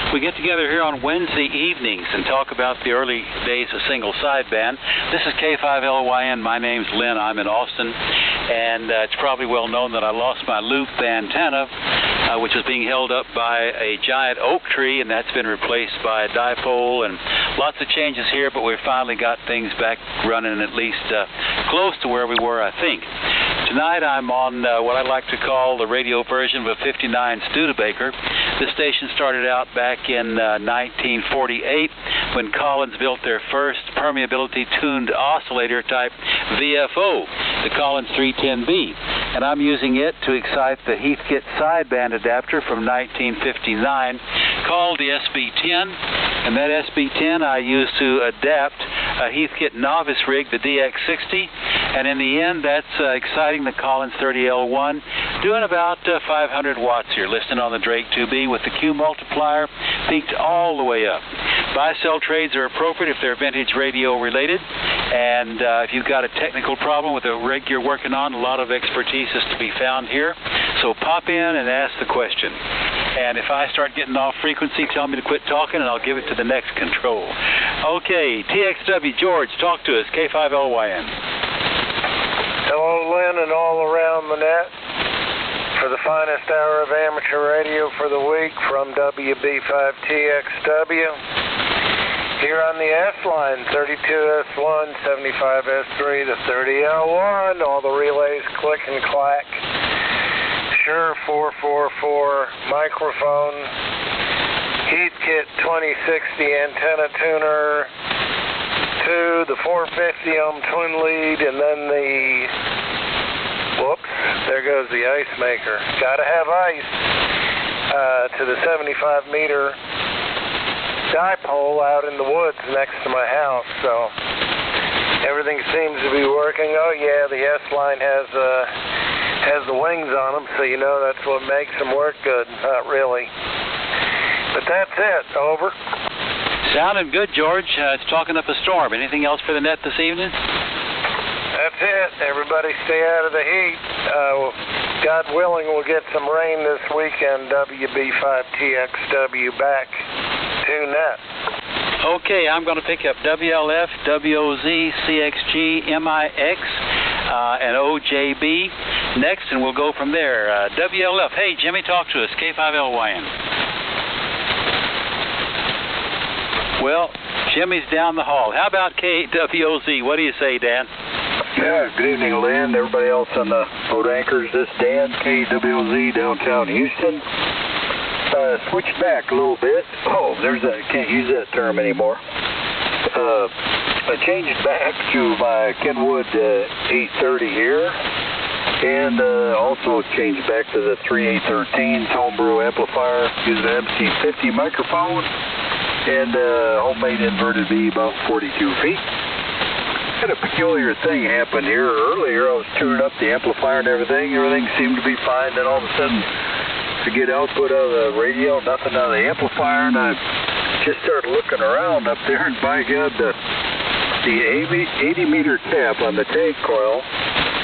We get together here on Wednesday evenings and talk about the early days of single sideband. This is K5LYN. My name's Lynn. I'm in Austin, and it's probably well known that I lost my loop antenna, which was being held up by a giant oak tree, and that's been replaced by a dipole, and lots of changes here, but we've finally got things back running at least close to where we were, I think. Tonight I'm on what I like to call the radio version of a 59 Studebaker. This station started out back in 1948 when Collins built their first permeability tuned oscillator type VFO, the Collins 310B. And I'm using it to excite the Heathkit sideband adapter from 1959 called the SB10. And that SB10 I use to adapt a Heathkit novice rig, the DX60. And in the end, that's exciting the Collins 30L1, doing about 500 watts here, listening on the Drake 2B with the Q multiplier peaked all the way up. Buy-sell trades are appropriate if they're vintage radio related, and if you've got a technical problem with a rig you're working on, a lot of expertise is to be found here. So pop in and ask the question. And if I start getting off frequency, tell me to quit talking, and I'll give it to the next control. Okay, TXW, George, talk to us, K5LYN. Hello, Lynn, and all around the net for the finest hour of amateur radio for the week from WB5TXW. Here on the S-line, 32S1, 75S3, the 30L1, all the relays click and clack. Shure 444 microphone, Heathkit 2060 antenna tuner, the 450 ohm twin lead, and then there goes the ice maker. Gotta have ice. To the 75 meter dipole out in the woods next to my house. So everything seems to be working. Oh yeah, the S-line has the wings on them, so you know that's what makes them work good. Not really. But that's it. Over. Sounding good, George. It's talking up a storm. Anything else for the net this evening? That's it. Everybody stay out of the heat. God willing, we'll get some rain this weekend. WB5TXW back to net. Okay, I'm going to pick up WLF, WOZ, CXG, MIX, and OJB next, and we'll go from there. WLF, hey, Jimmy, talk to us, K5LYN. Well, Jimmy's down the hall. How about KWOZ? What do you say, Dan? Yeah, good evening, Lynn. Everybody else on the boat anchors. This is Dan, KWOZ, downtown Houston. Switch back a little bit. Oh, can't use that term anymore. I changed back to my Kenwood 830 here, and also changed back to the 3813 homebrew amplifier using an MC50 microphone and homemade inverted V about 42 feet. Had a peculiar thing happen here earlier. I was tuning up the amplifier and everything. Everything seemed to be fine. Then all of a sudden, to get output out of the radio, nothing out of the amplifier, and I just started looking around up there, and by God, the 80 meter cap on the tank coil,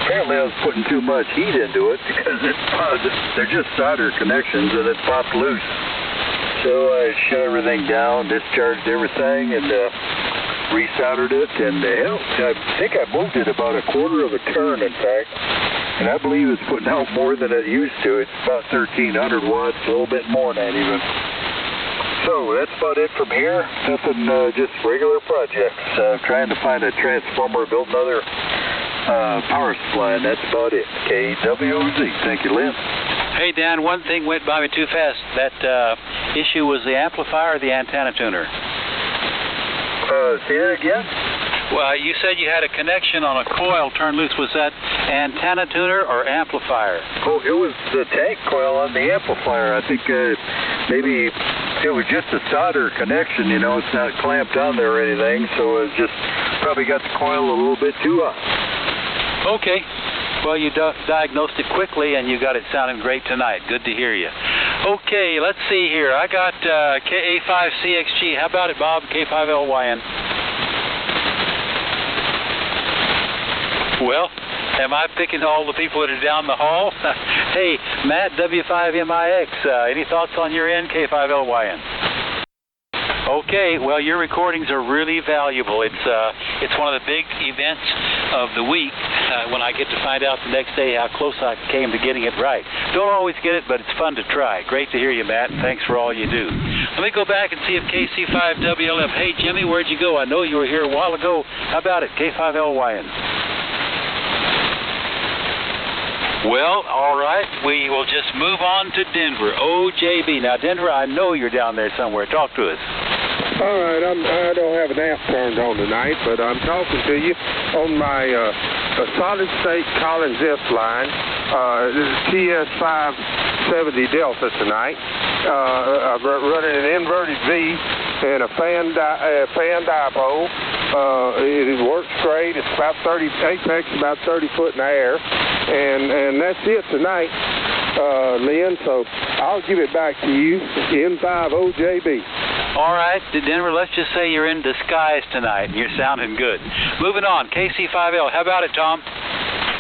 apparently I was putting too much heat into it because they're just solder connections, and it popped loose. So I shut everything down, discharged everything, and resoldered it, and I think I moved it about a quarter of a turn, in fact, and I believe it's putting out more than it used to. It's about 1,300 watts, a little bit more than that even. So that's about it from here. Nothing, just regular projects. Trying to find a transformer, build another power supply, and that's about it. KWOZ. Thank you, Lynn. Hey, Dan, one thing went by me too fast. That issue was the amplifier or the antenna tuner? Say that again? Well, you said you had a connection on a coil turned loose. Was that antenna tuner or amplifier? Oh, it was the tank coil on the amplifier. I think maybe it was just a solder connection, you know. It's not clamped on there or anything, so it just probably got the coil a little bit too hot. Okay. Well, you diagnosed it quickly, and you got it sounding great tonight. Good to hear you. Okay, let's see here. I got KA5CXG. How about it, Bob? K5LYN. Well, am I picking all the people that are down the hall? Hey, Matt, W5MIX. Any thoughts on your end, K5LYN? Okay, well, your recordings are really valuable. It's one of the big events of the week when I get to find out the next day how close I came to getting it right. Don't always get it, but it's fun to try. Great to hear you, Matt, and thanks for all you do. Let me go back and see if KC5WLF. Hey, Jimmy, where'd you go? I know you were here a while ago. How about it, K5LYN? Well, all right, we will just move on to Denver. OJB. Now, Denver, I know you're down there somewhere. Talk to us. All right, I don't have an app turned on tonight, but I'm talking to you on my solid state Collins S line. This is TS570 Delta tonight. I'm running an inverted V and a fan dipole. It works great. It's about 30 apex, about 30 foot in the air, and that's it tonight, Lynn. So I'll give it back to you. N5OJB. All right, Denver, let's just say you're in disguise tonight, and you're sounding good. Moving on, KC5L. How about it, Tom?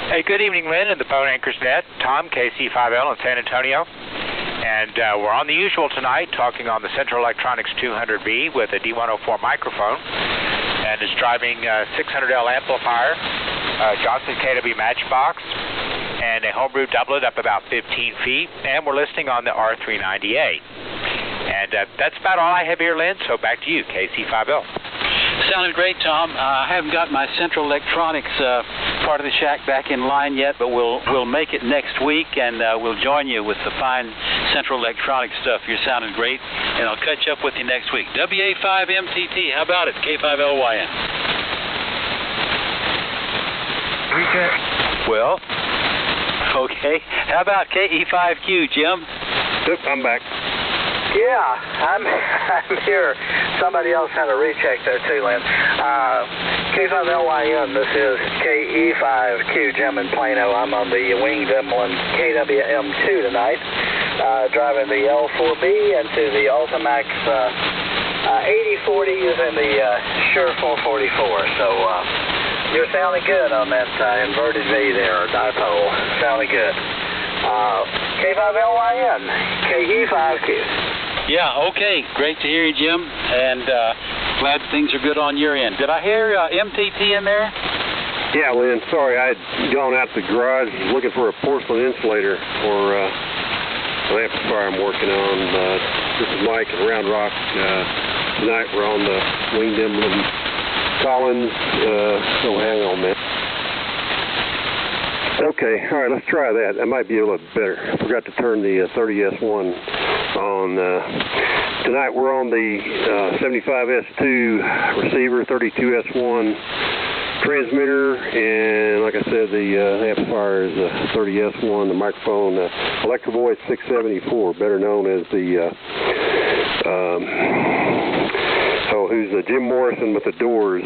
Hey, good evening, Lynn, and the Boat Anchors Net. Tom, KC5L in San Antonio. And we're on the usual tonight, talking on the Central Electronics 200B with a D104 microphone. And it's driving a 600L amplifier, Johnson KW Matchbox, and a homebrew doublet up about 15 feet. And we're listening on the R390A. And that's about all I have here, Lynn, so back to you, KC5L. Sounded great, Tom. I haven't got my Central Electronics part of the shack back in line yet, but we'll make it next week, and we'll join you with the fine Central Electronics stuff. You're sounding great, and I'll catch up with you next week. WA5MTT, how about it? K5LYN. Well, okay. How about KE5Q, Jim? Yep, I'm back. Yeah, I'm here. Somebody else had a recheck there too, Lynn. K5LYN, this is KE5Q, Jim in Plano. I'm on the Winged Emblem KWM2 tonight, driving the L4B into the Ultimax 8040 using the Shure 444. So you're sounding good on that inverted V there, or dipole. Sounding good. K5LYN, KE5Q. Yeah, okay. Great to hear you, Jim, and glad things are good on your end. Did I hear MTT in there? Yeah, Lynn, sorry, I had gone out to the garage looking for a porcelain insulator for an amplifier I'm working on. This is Mike at Round Rock. Tonight we're on the Winged Emblem Collins. Oh, hang on a minute. Okay, all right, let's try that. That might be a little better. I forgot to turn the 30S1 on. Tonight we're on the 75S2 receiver, 32S1 transmitter, and like I said, the amplifier is a 30S1, the microphone, Electro Voice 674, better known as the, who's the Jim Morrison with the Doors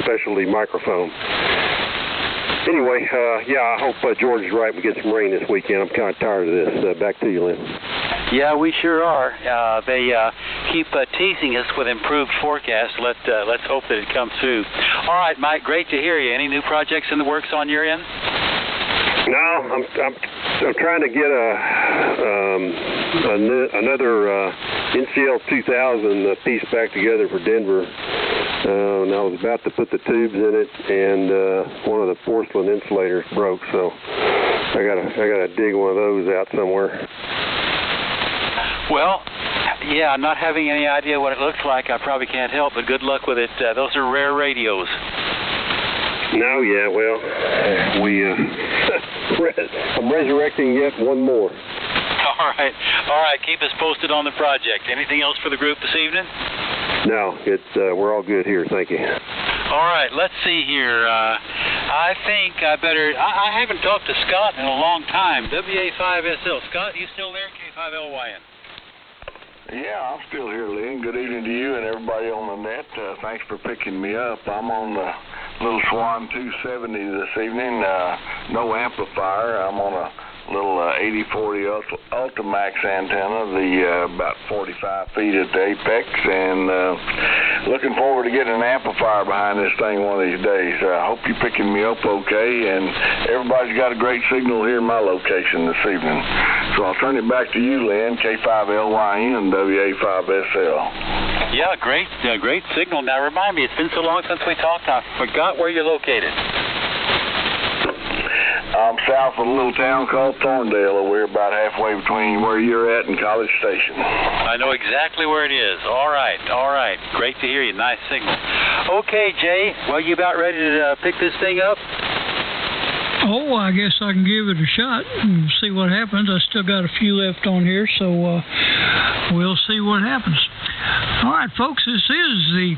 specialty microphone. Anyway, yeah, I hope George is right. We get some rain this weekend. I'm kind of tired of this. Back to you, Lynn. Yeah, we sure are. They keep teasing us with improved forecasts. Let's hope that it comes through. All right, Mike, great to hear you. Any new projects in the works on your end? No, I'm trying to get another NCL 2000 piece back together for Denver. And I was about to put the tubes in it, and one of the porcelain insulators broke, so I gotta dig one of those out somewhere. Well, yeah, not having any idea what it looks like, I probably can't help, but good luck with it. Those are rare radios. No, yeah, well, I'm resurrecting yet one more. All right, keep us posted on the project. Anything else for the group this evening? No, we're all good here, thank you. All right, let's see here. I think I haven't talked to Scott in a long time. WA5SL. Scott, you still there? K5LYN. Yeah, I'm still here, Lynn. Good evening to you and everybody on the net. Thanks for picking me up. I'm on the little Swan 270 this evening. No amplifier. I'm on a little 8040 Ultimax antenna, the about 45 feet at the apex, and looking forward to getting an amplifier behind this thing one of these days. I hope you're picking me up okay, and everybody's got a great signal here in my location this evening. So I'll turn it back to you, Lynn, K5LYN, WA5SL. Yeah, great signal. Now remind me, it's been so long since we talked, I forgot where you're located. I'm south of a little town called Thorndale. We're about halfway between where you're at and College Station. I know exactly where it is. All right. Great to hear you. Nice signal. Okay, Jay, well, you about ready to pick this thing up? Oh, I guess I can give it a shot and see what happens. I still got a few left on here, so we'll see what happens. All right, folks, this is the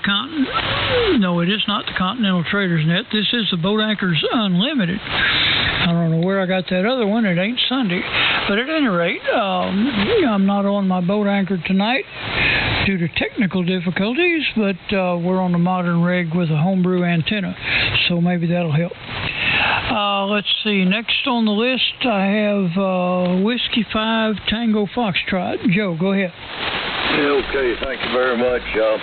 No, it is not the Continental Traders Net. This is the Boat Anchors Unlimited. I don't know where I got that other one. It ain't Sunday. But at any rate, I'm not on my boat anchor tonight due to technical difficulties, but we're on a modern rig with a homebrew antenna, so maybe that'll help. Let's see. Next on the list, I have Whiskey 5 Tango Foxtrot. Joe, go ahead. Okay, thank you very much. A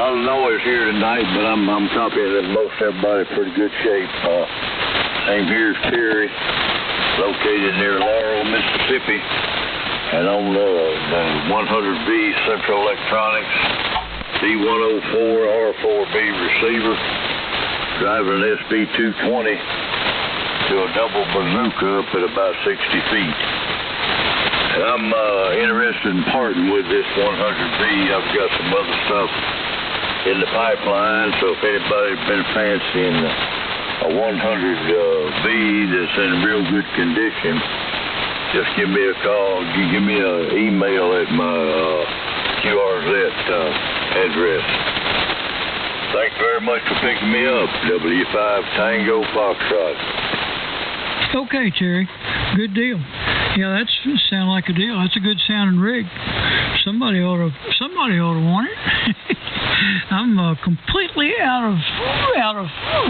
lot of noise here tonight, but I'm confident that most everybody's in pretty good shape. Name here is Terry, located near Laurel, Mississippi, and on the 100V Central Electronics D104 R4B receiver, driving an SB220 to a double bazooka up at about 60 feet. And I'm interested in parting with this 100V. I've got some other stuff in the pipeline, so if anybody's been fancying a 100V that's in real good condition, just give me a call. Give me an email at my QRZ address. Thanks very much for picking me up, W5 Tango Foxtrot. Okay, Terry. Good deal. Yeah, that sounds like a deal. That's a good sounding rig. Somebody ought to want it. I'm completely out of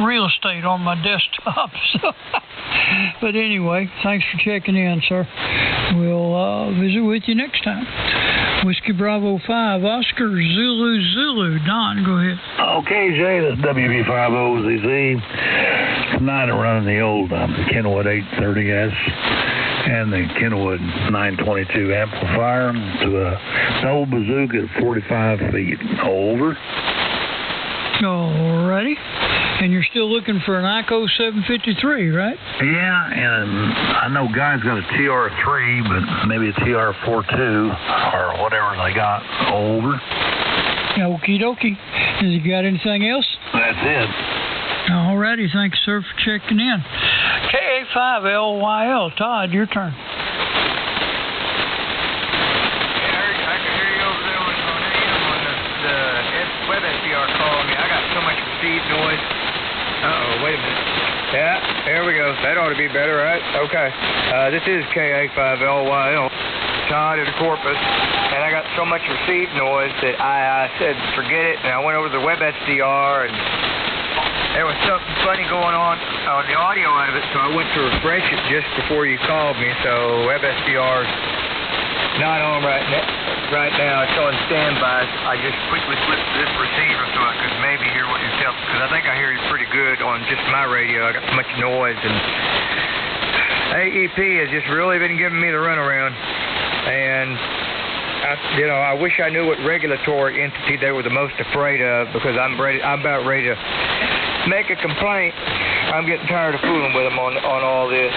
real estate on my desktop. So. But anyway, thanks for checking in, sir. We'll visit with you next time. Whiskey Bravo 5, Oscar Zulu. Don, go ahead. Okay, Jay, this is WB5OZZ. Tonight I'm running the old Kenwood 830S and the Kenwood 922 amplifier to a double bazooka at 45 feet. Over. Alrighty. And you're still looking for an ICO 753, right? Yeah, and I know guys got a TR3, but maybe a TR42 or whatever they got. Over. Okie dokie. Has you got anything else? That's it. Alrighty, thanks, sir, for checking in. KA5LYL, Todd, your turn. I can hear you over there on AM on the web SDR calling me. I got so much feed noise. Wait a minute. Yeah, there we go. That ought to be better, right? Okay. This is KA5LYL, Todd at Corpus, and I got so much receive noise that I said forget it, and I went over to the web SDR, and there was something funny going on the audio out of it, so I went to refresh it just before you called me. So WebSDR's not on right now. It's on standby. I just quickly flipped to this receiver so I could maybe hear what you're telling, because I think I hear you pretty good on just my radio. I got so much noise, and AEP has just really been giving me the runaround. And I wish I knew what regulatory entity they were the most afraid of, because I'm about ready to make a complaint. I'm getting tired of fooling with them on all this.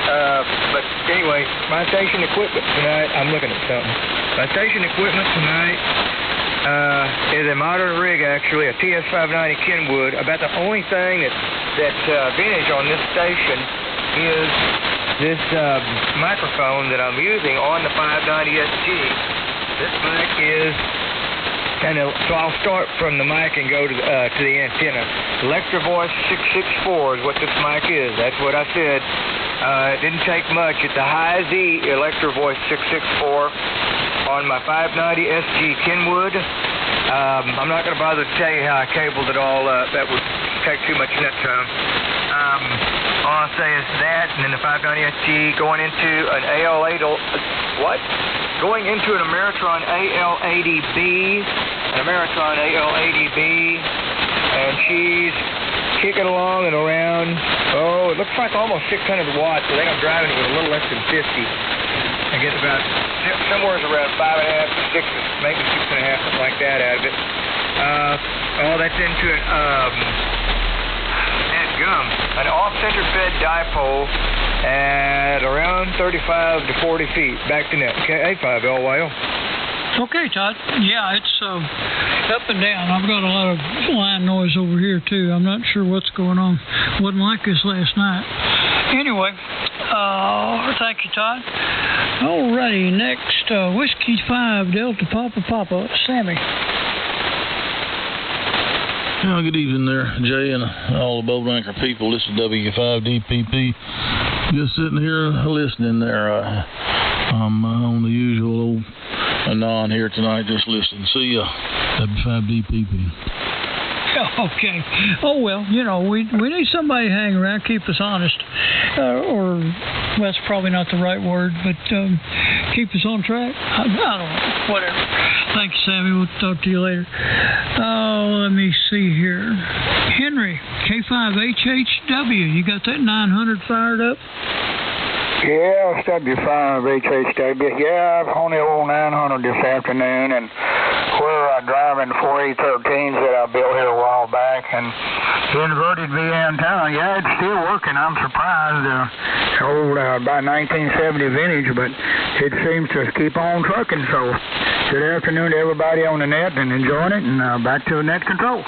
But anyway, my station equipment tonight, I'm looking at something. My station equipment tonight is a modern rig, actually, a TS590 Kenwood. About the only thing that's vintage on this station is this microphone that I'm using on the 590SG. This mic is so I'll start from the mic and go to the antenna. Electro Voice 664 is what this mic is. That's what I said. It didn't take much. It's a high Z Electro Voice 664 on my 590 SG Kenwood. I'm not going to bother to tell you how I cabled it all up. That would take too much net time. All I'll say is that, and then the 590SG going into an Going into an Ameritron AL80B, and she's kicking along and around, it looks like almost 600 watts. I think I'm driving it with a little less than 50. I get about somewhere around 5.5 to 6, maybe 6.5, something like that out of it. That's into an off-center fed dipole at around 35 to 40 feet. Back to net. K5LYO. Okay, Todd. Yeah, it's up and down. I've got a lot of line noise over here, too. I'm not sure what's going on. Wasn't like this last night. Anyway, thank you, Todd. Alrighty, next, Whiskey 5, Delta Papa, Sammy. Well, good evening there, Jay, and all the Boat Anchor people. This is W5DPP. Just sitting here listening there. I'm on the usual old anon here tonight, just listening. See ya, W5DPP. Okay. Oh, well, we need somebody to hang around, keep us honest. Or, well, that's probably not the right word, but keep us on track. I don't know. Whatever. Thank you, Sammy. We'll talk to you later. Let me see here. Henry, K5HHW. You got that 900 fired up? Yeah, it's W5HHW. Yeah, I've on the old 900 this afternoon, and we're driving 4 A13s that I built here a while back, and the inverted V antenna. Yeah, it's still working. I'm surprised. Old, about 1970 vintage, but it seems to keep on trucking. So, good afternoon to everybody on the net and enjoying it, and back to net control.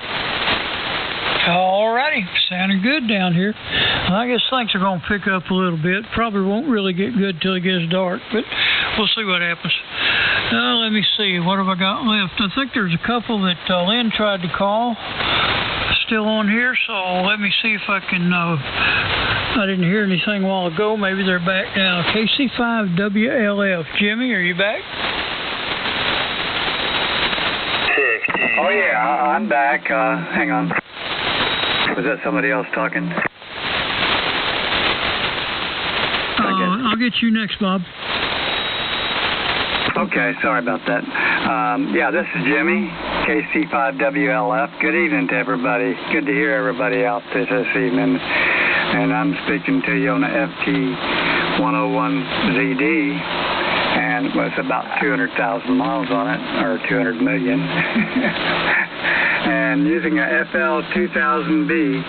Alrighty, sounding good down here. I guess things are going to pick up a little bit. Probably won't really get good till it gets dark, but we'll see what happens. Let me see. What have I got left? I think there's a couple that Lynn tried to call still on here, so let me see if I can... I didn't hear anything a while ago. Maybe they're back now. KC5WLF. Jimmy, are you back? Oh, yeah, I'm back. Hang on. Was that somebody else talking? I'll get you next, Bob. Okay, sorry about that. Yeah, this is Jimmy, KC5WLF. Good evening to everybody. Good to hear everybody out there this evening. And I'm speaking to you on the FT101ZD. And it was about 200,000 miles on it, or 200 million. And using a FL2000B,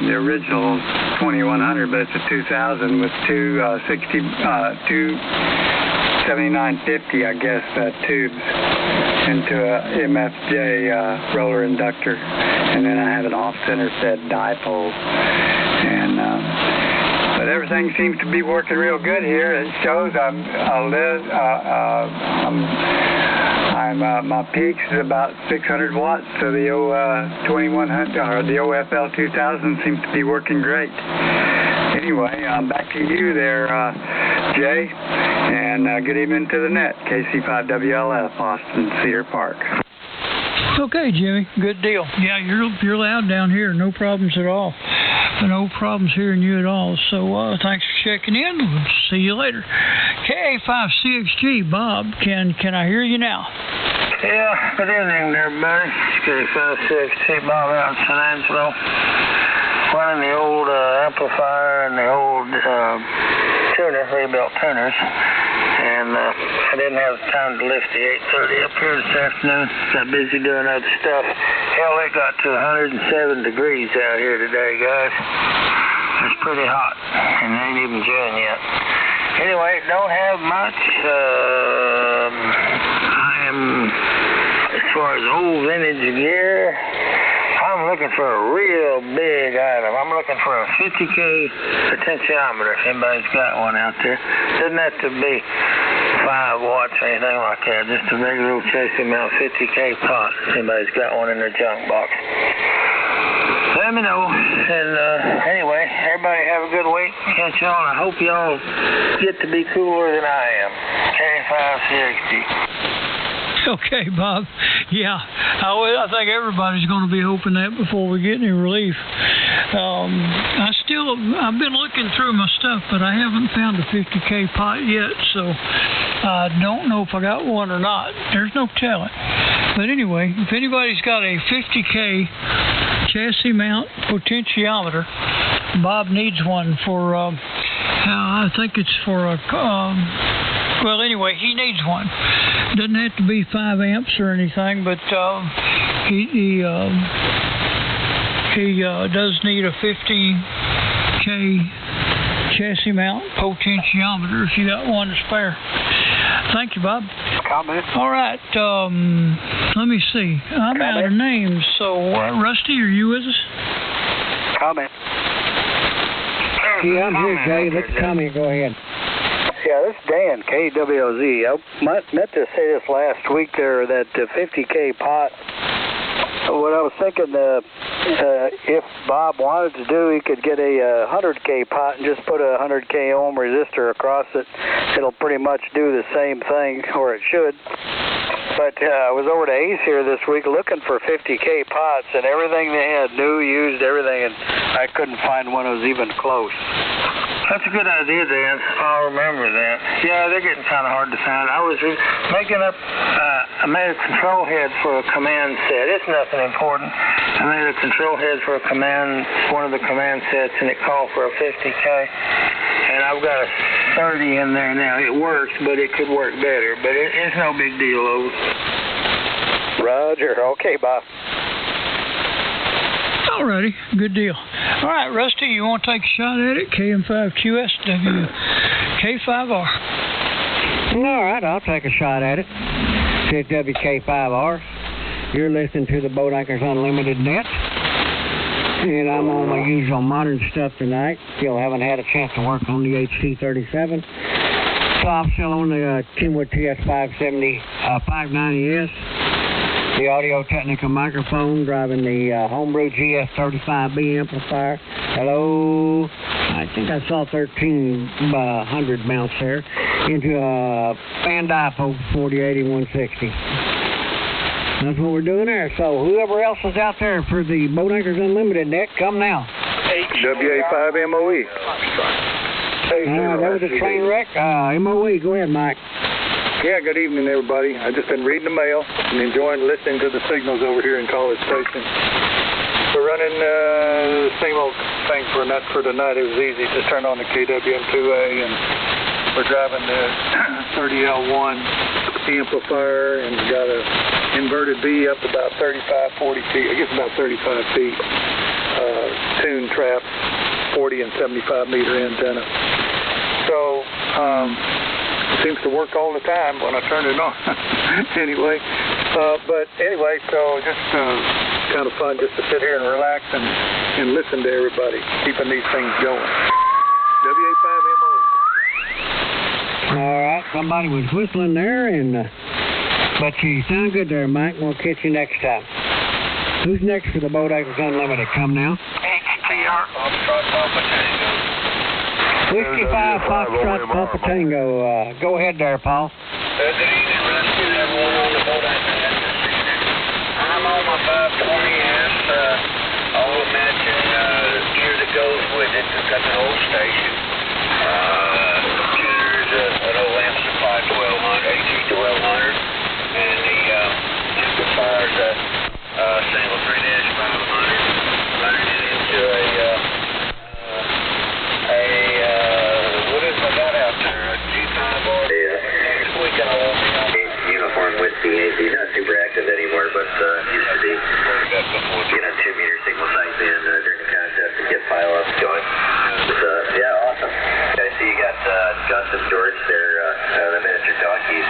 the original 2100, but it's a 2000 with 27950, I guess, tubes into a MFJ roller inductor, and then I have an off-center fed dipole, and but everything seems to be working real good here. It shows my peaks is about 600 watts, so the O2100 or the OFL2000 seems to be working great. Anyway, back to you there, Jay, and good evening to the net, KC5WLF, Austin, Cedar Park. Okay, Jimmy, good deal. Yeah, you're loud down here, no problems at all. No problems hearing you at all. So thanks for checking in. We'll see you later. KA5CXG, Bob, can I hear you now? Yeah, good evening there, everybody. KA5CXG, Bob out in San Angelo. Running the old amplifier and the old tuner, rebuilt tuners. And I didn't have time to lift the 830 up here this afternoon. Got busy doing other stuff. Hell, it got to 107 degrees out here today, guys. It's pretty hot, and it ain't even June yet. Anyway, don't have much. I am, as far as old vintage gear, I'm looking for a real big item. I'm looking for a 50K potentiometer, if anybody's got one out there. Doesn't have to be 5 watts or anything like that. Just a regular old chassis mount 50K pot, if anybody's got one in their junk box. Let me know. And anyway, everybody have a good week. Catch y'all, and I hope y'all get to be cooler than I am. K5CXG. Okay, Bob. Yeah, I think everybody's going to be hoping that before we get any relief. I've been looking through my stuff, but I haven't found a 50K pot yet, so I don't know if I got one or not. There's no telling. But anyway, if anybody's got a 50K chassis mount potentiometer, Bob needs one for, I think it's for a, well, anyway, he needs one. Doesn't have to be 5 amps or anything, but he does need a 50K chassis mount potentiometer if you got one to spare. Thank you, Bob. Comment. All right. Let me see. I'm out of names, so Rusty, are you with us? Comment. Yeah, I'm here, Jay. Let the comment go ahead. Yeah, this is Dan, KWOZ. I meant to say this last week there, that 50K pot. What I was thinking, if Bob wanted to do, he could get a 100K pot and just put a 100K ohm resistor across it. It'll pretty much do the same thing, or it should. But I was over to Ace here this week looking for 50K pots, and everything they had, new, used, everything, and I couldn't find one that was even close. That's a good idea, Dan. I'll remember that. Yeah, they're getting kind of hard to find. I was making up, I made a control head for a command set. It's nothing important. I made a control head for a command, one of the command sets, and it called for a 50K. And I've got a 30 in there now. It works, but it could work better. But it's no big deal, over. Roger. Okay, Bob. Alrighty, good deal. All right, Rusty, you want to take a shot at it? KM5QS WK5R. All right, I'll take a shot at it. It's WK5R. You're listening to the Boat Anchors Unlimited Net. And I'm on my usual modern stuff tonight. Still haven't had a chance to work on the HC37. So I'm still on the Kenwood TS570 590S. The Audio-Technica microphone, driving the homebrew GS35B amplifier. Hello. I think I saw 1300 mounts there into a Van Dyke 4080 160. That's what we're doing there. So whoever else is out there for the Boat Anchors Unlimited net, come now. WA5MOE. That was a train wreck. MOE, go ahead, Mike. Yeah, good evening, everybody. I've just been reading the mail and enjoying listening to the signals over here in College Station. We're running the same old thing for tonight. It was easy. Just turn on the KWM2A, and we're driving the 30L1 amplifier, and got a inverted V up about 35, 40 feet. I guess about 35 feet. Tune trap, 40 and 75 meter antenna. So, seems to work all the time when I turn it on. Anyway, so just kind of fun just to sit here and relax and listen to everybody, keeping these things going. WA5MOE. All right, somebody was whistling there, but you sound good there, Mike. We'll catch you next time. Who's next for the Boat Anchors Unlimited? Come now. HTR. Whiskey 5 Foxtrot Papa Tango. Go ahead there, Paul. Good evening, Rusty, and everyone on the Boat Anchor Net this evening. I'm on my 520S. I'll imagine the gear that goes with it. It's got an old station. Computers, an old amplifier 1200, AT1200, and the amplifier's a single 3-500. Running it into a what is I got out there? A G5R. Next week I will be on uniform with the AZ. Not super active anymore, but used to be. Get a 2-meter signal size in during the contest and get file ups going. Yeah, awesome. I see you got Justin George there, the Minister Talkies.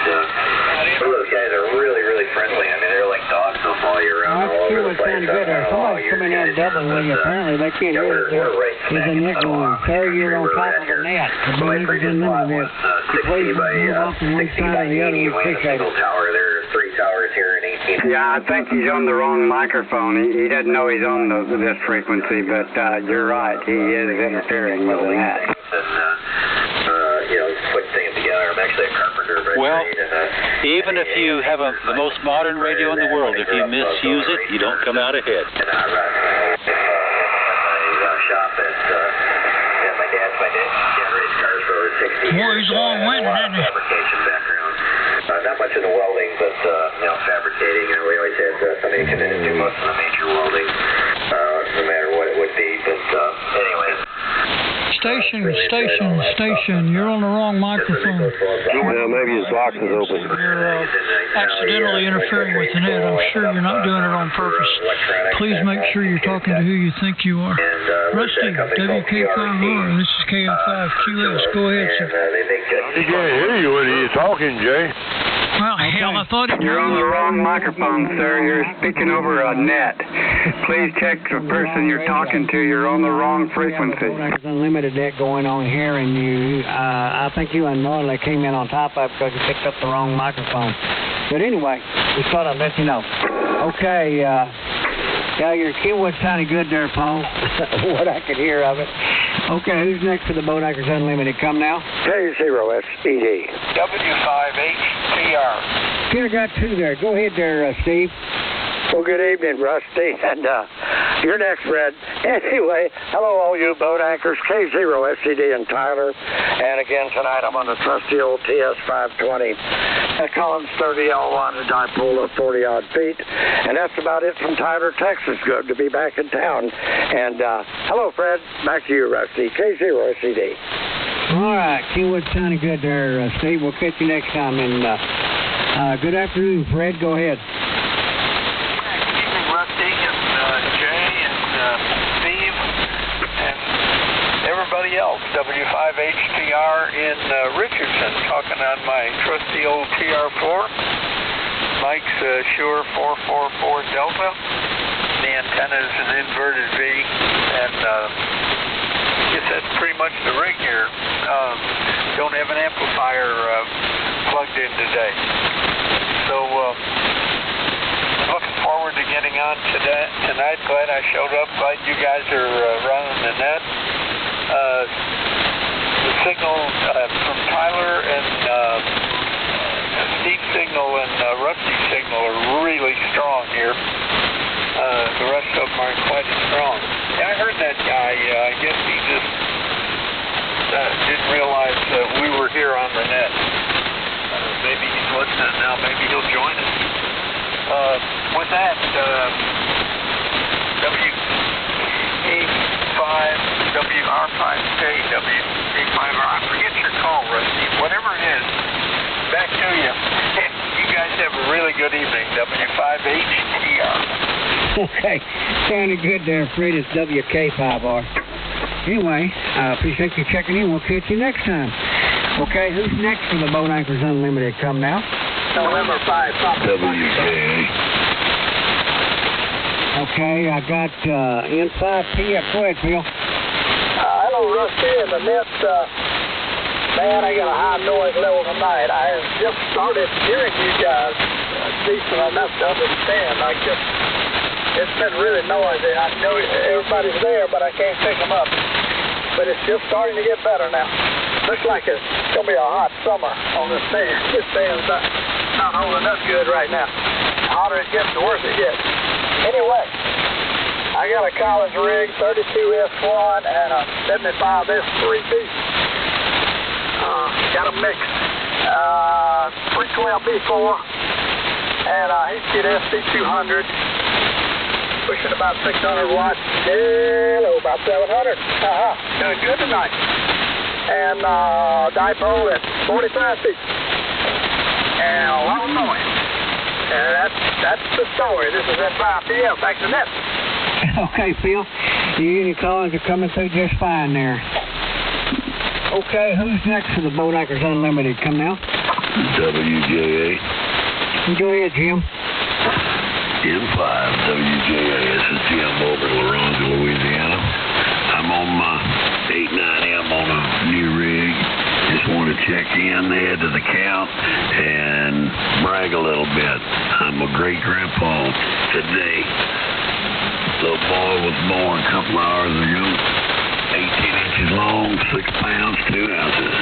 Those guys are really, really friendly. I mean, they're like dogs. They'll follow you around all over the place. Somebody's coming in Dublin with you. Apparently, they can't hear it. There's a net going. Sir, you're on top of the net. The Boat Anchors Unlimited. Please move off from one side or the other. We appreciate it. There are 3 towers here in 18. Yeah, I think he's on the wrong microphone. He doesn't know he's on this frequency, but you're right. He is interfering with that. And, put things together. I'm actually a carpenter. Well, even if you have the most modern radio in the world, if you misuse it, you don't come out ahead. Boy, he's long-winded, isn't he? Not much in the welding, but fabricating. We always had somebody come in and do most of the major welding, no matter what it would be. But anyway. Station. You're on the wrong microphone. Well, maybe his box is open. You're accidentally interfering with the net. I'm sure you're not doing it on purpose. Please make sure you're talking to who you think you are. Rusty, WK5R, this is KF5QS. Go ahead, sir. He can't hear you when he's talking, Jay. Well, hell, I thought You're on the wrong microphone, sir. You're speaking over a net. Please check the person you're talking to. You're on the wrong frequency. There's unlimited net going on here, and I think you unknowingly came in on top of it because you picked up the wrong microphone. But anyway, just thought I'd let you know. Okay, yeah, your Kenwood sounded good there, Paul. What I could hear of it. Okay, who's next for the Boat Anchors Unlimited? Come now. K0SED. W5HTR. Okay, I got two there. Go ahead there, Steve. Well, good evening, Rusty, and you're next, Fred. Anyway, hello, all you boat anchors, K0SED and Tyler, and again tonight I'm on the trusty old TS520 at Collins 30L1, a dipole of 40-odd feet, and that's about it from Tyler, Texas. Good to be back in town. And hello, Fred. Back to you, Rusty. K0SED. All right, Kenwood sounded good there, Steve. We'll catch you next time. And good afternoon, Fred. Go ahead. Everybody else, W5HTR in Richardson, talking on my trusty old TR4. Mike's Shure 444 Delta. The antenna is an inverted V, and I guess that's pretty much the rig here. Don't have an amplifier plugged in today. So looking forward to getting on tonight. Glad I showed up. Glad you guys are running the net. The signal from Tyler and Steve's signal and Rusty's signal are really strong here. The rest of them aren't quite as strong. Yeah, I heard that guy. I guess he just didn't realize that we were here on the net. Maybe he's listening now. Maybe he'll join us. With that, WR5K, WA5R. I forget your call, Rusty. Whatever it is, back to you. You guys have a really good evening. W5HTR. Okay, sounded good there, Fred. It's WK5R. Anyway, I appreciate you checking in. We'll catch you next time. Okay, who's next for the Boat Anchors Unlimited? Come now. November 5. WKA. Okay, I got N5P. Go ahead, Phil. Hello, Rusty, and the net. Man, I got a high noise level tonight. I have just started hearing you guys decent enough to understand. It's been really noisy. I know everybody's there, but I can't pick them up. But it's just starting to get better now. Looks like it's going to be a hot summer on this band. This band's not holding up good right now. The hotter it gets, the worse it gets. Anyway, I got a Collins rig, 32S1 and a 75S 3-piece. Got a mix. 312B4 and a Heatkit SC200. Pushing about 600 watts. Hello, about 700. Doing good tonight. And dipole at 45 feet. And a lot of noise. And that's the story. This is N5PL. Back to net. Okay, Phil. The unit callers are coming through just fine there. Okay, who's next for the Boat Anchors Unlimited? Come now. WJA. Go ahead, Jim. N5 WJA. This is Jim over in Laronga, Louisiana. I'm on my 89M on a new rig. Just want to check in there to the count and brag a little bit. I'm a great grandpa today. Little boy was born a couple hours ago. 18 inches long, 6 pounds, 2 ounces.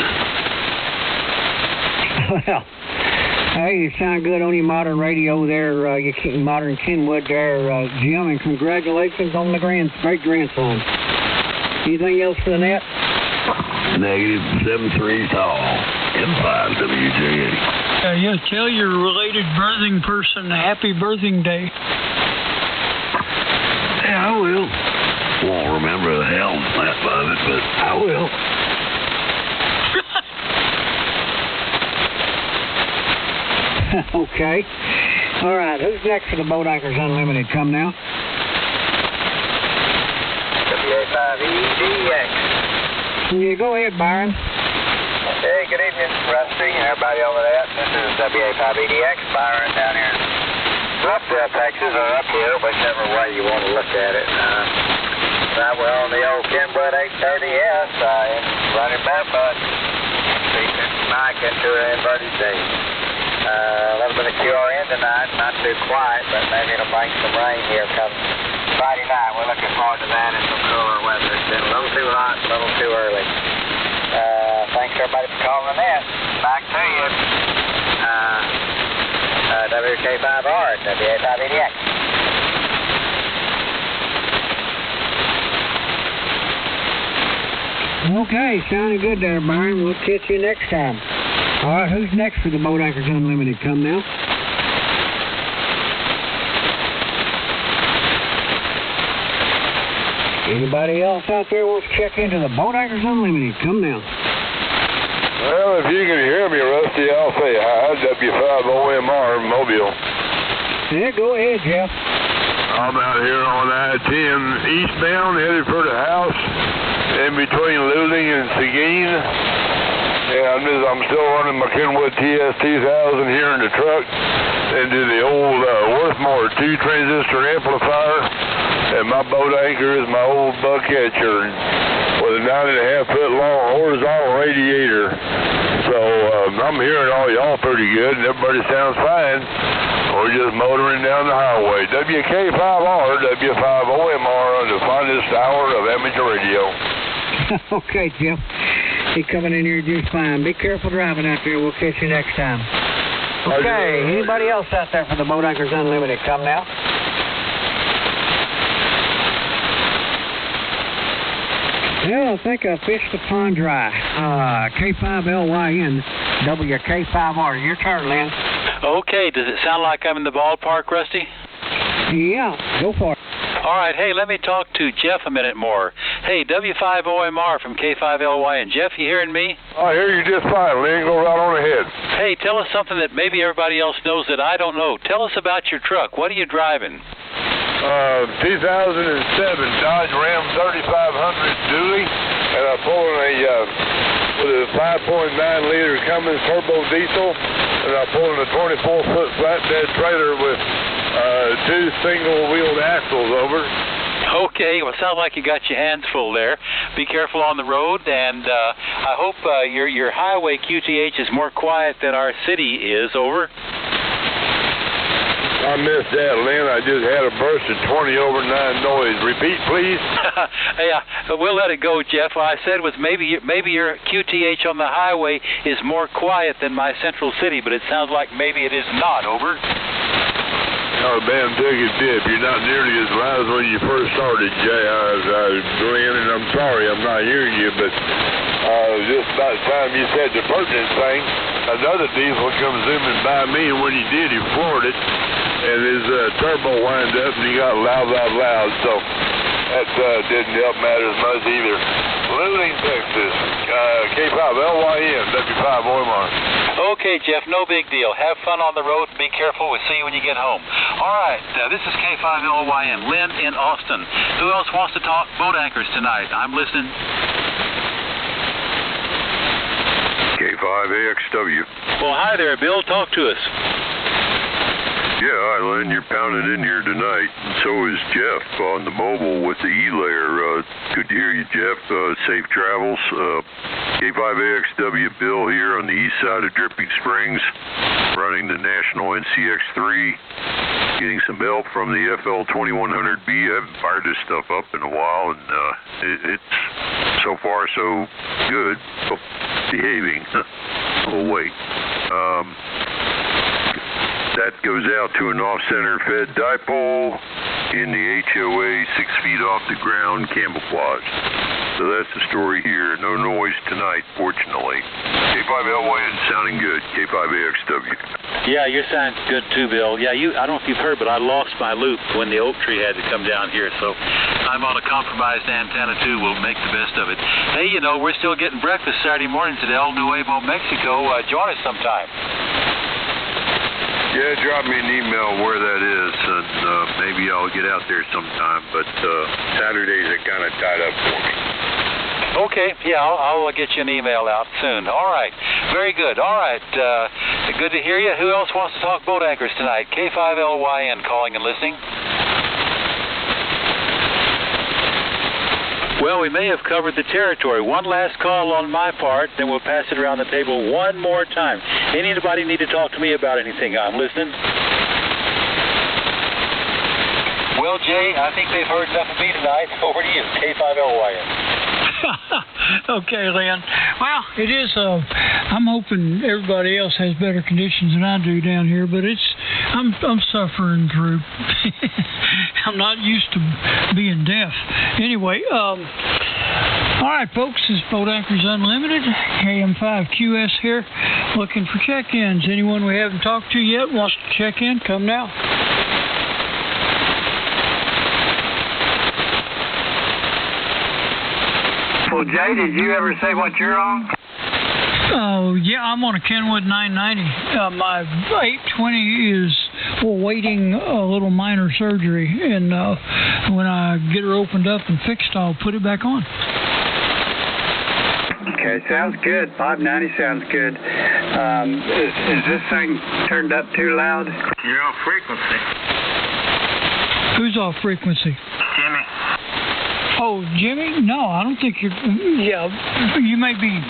Well, Hey, you sound good on your modern radio there, your modern Kenwood there, Jim, and congratulations on the great-grandson. Anything else for the net? Negative 73 tall. M5 WJ8. Yeah, tell your related birthing person a happy birthing day. Yeah, I will. Won't remember the hell that of it, but I will. Okay. All right, who's next for the Boat Anchors Unlimited? Come now. WA5EDX. Yeah, go ahead, Byron. Hey, good evening, Rusty, and everybody over there. This is WA5EDX, Byron down here in Rockville, Texas, or up here, whichever way you want to look at it. We're on the old Kenwood 830S, running barefoot, feeding Mike into an inverted D. A little bit of QRN tonight, not too quiet, but maybe it'll bring some rain here come Friday night. We're looking forward to that and some cooler weather. It's been a little too hot, a little too early. Thanks everybody for calling the net. Back to you. WK5R at WA5EDX. Okay, sounding good there, Byron. We'll catch you next time. All right, who's next for the Boat Anchors Unlimited? Come now. Anybody else out there wants to check into the Boat Anchors Unlimited? Come now. Well, if you can hear me, Rusty, I'll say hi. W5OMR Mobile. Yeah, go ahead, Jeff. I'm out here on I-10 eastbound, headed for the house, in between Luling and Seguin. And I'm still running my Kenwood TS2000 here in the truck into the old Worthmore 2 transistor amplifier. And my boat anchor is my old buck catcher with a 9.5 foot long horizontal radiator. So I'm hearing all y'all pretty good, and everybody sounds fine. We're just motoring down the highway. WK5R, W5OMR on the finest hour of amateur radio. Okay, Jeff. He's coming in here just fine. Be careful driving out there. We'll catch you next time. Okay, anybody else out there for the Boat Anchors Unlimited? Come now. Well, I think I fished the pond dry. K5LYN, WK5R. Your turn, Lynn. Okay, does it sound like I'm in the ballpark, Rusty? Yeah, go for it. All right, hey, let me talk to Jeff a minute more. Hey, W5OMR from K5LYN. Jeff, you hearing me? I hear you just fine, Lynn. Go right on ahead. Hey, tell us something that maybe everybody else knows that I don't know. Tell us about your truck. What are you driving? 2007 Dodge Ram 3500 dually, and I'm pulling with a 5.9 liter Cummins turbo diesel, and I'm pulling a 24-foot flatbed trailer with 2 single-wheeled axles over. Okay, well, it sounds like you got your hands full there. Be careful on the road, and I hope your highway QTH is more quiet than our city is. Over. I missed that, Lynn. I just had a burst of 20 over 9 noise. Repeat, please. Hey, we'll let it go, Jeff. What I said was maybe your QTH on the highway is more quiet than my central city, but it sounds like maybe it is not. Over. Oh, damn, take a dip. You're not nearly as loud as when you first started, Jay. Glenn, and I'm sorry I'm not hearing you, but just about the time you said the pertinent thing, another diesel come zooming by me, and when he did, he floored it, and his turbo wound up, and he got loud, so that didn't help matters much either. Luling, Texas, K5LYN, W5OMR. Okay, Jeff, no big deal. Have fun on the road. Be careful. We'll see you when you get home. All right, this is K5LYN, Lynn in Austin. Who else wants to talk boat anchors tonight? I'm listening. K5AXW. Well, hi there, Bill. Talk to us. Yeah, hi, Lynn. You're pounding in here tonight. So is Jeff on the mobile with the E-Layer. Good to hear you, Jeff. Safe travels. K5AXW Bill here on the east side of Dripping Springs, running the National NCX3, getting some help from the FL2100B. I haven't fired this stuff up in a while, and it's so far so good. Behaving. Oh, wait. That goes out to an off-center fed dipole in the HOA 6 feet off the ground, camouflage. So that's the story here. No noise tonight, fortunately. K5LYN sounding good. K5AXW. Yeah, your sound's good too, Bill. Yeah, I don't know if you've heard, but I lost my loop when the oak tree had to come down here, so I'm on a compromised antenna too. We'll make the best of it. Hey, you know, we're still getting breakfast Saturday mornings at El Nuevo, Mexico. Join us sometime. Yeah, drop me an email where that is, and maybe I'll get out there sometime, but Saturdays are kind of tied up for me. Okay, yeah, I'll get you an email out soon. All right, very good. All right, good to hear you. Who else wants to talk boat anchors tonight? K5LYN calling and listening. Well, we may have covered the territory. One last call on my part, then we'll pass it around the table one more time. Anybody need to talk to me about anything? I'm listening. Well, Jay, I think they've heard enough of me tonight. Over to you, K5LYN. Okay, Lynn. Well, it is. I'm hoping everybody else has better conditions than I do down here, but I'm suffering through. I'm not used to being deaf. Anyway, all right, folks. This is Boat Anchors Unlimited, KM5QS here, looking for check-ins. Anyone we haven't talked to yet wants to check in? Come now. Well, Jay, did you ever say what you're on? Oh, yeah, I'm on a Kenwood 990. My 820 is waiting a little minor surgery, and when I get her opened up and fixed, I'll put it back on. Okay, sounds good. 590 sounds good. Is this thing turned up too loud? You're on frequency. Who's off frequency? Jimmy. Oh, Jimmy? No, I don't think you're... Yeah, you may be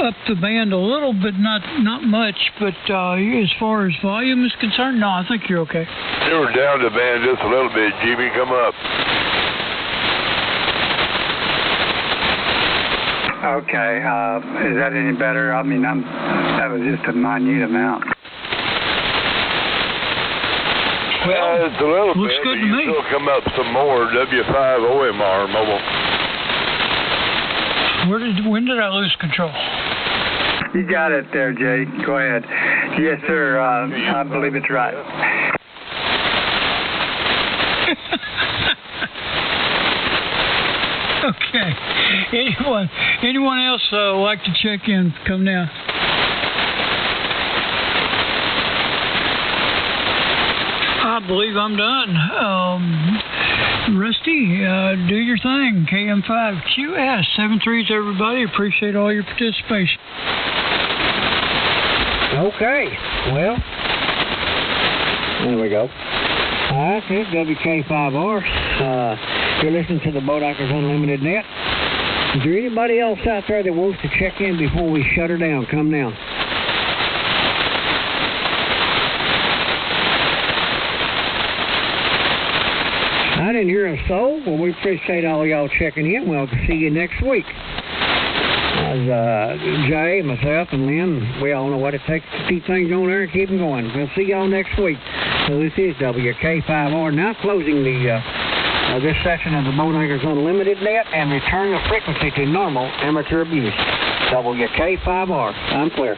up the band a little, but not much. But as far as volume is concerned, no, I think you're okay. You were down the band just a little bit, Jimmy. Come up. Okay, is that any better? I mean, that was just a minute amount. Well, it's a little looks bit, good but to me. Still come up some more. W5OMR mobile. When did I lose control? You got it there, Jay. Go ahead. Yes, sir. I believe it's right. Okay. Anyone else like to check in? Come now. I believe I'm done. Rusty, do your thing. KM5QS 73s, everybody. Appreciate all your participation. Okay. Well, there we go. All right, this is WK5R. You're listening to the Boat Anchors Unlimited Net. Is there anybody else out there that wants to check in before we shut her down? Come now. I didn't hear a soul. Well, we appreciate all y'all checking in. We'll see you next week. As Jay, myself, and Lynn, we all know what it takes to keep things on there and keep them going. We'll see y'all next week. So this is WK5R. Now closing this session of the Boat Anchors Unlimited Net and return the frequency to normal amateur abuse. WK5R. I'm clear.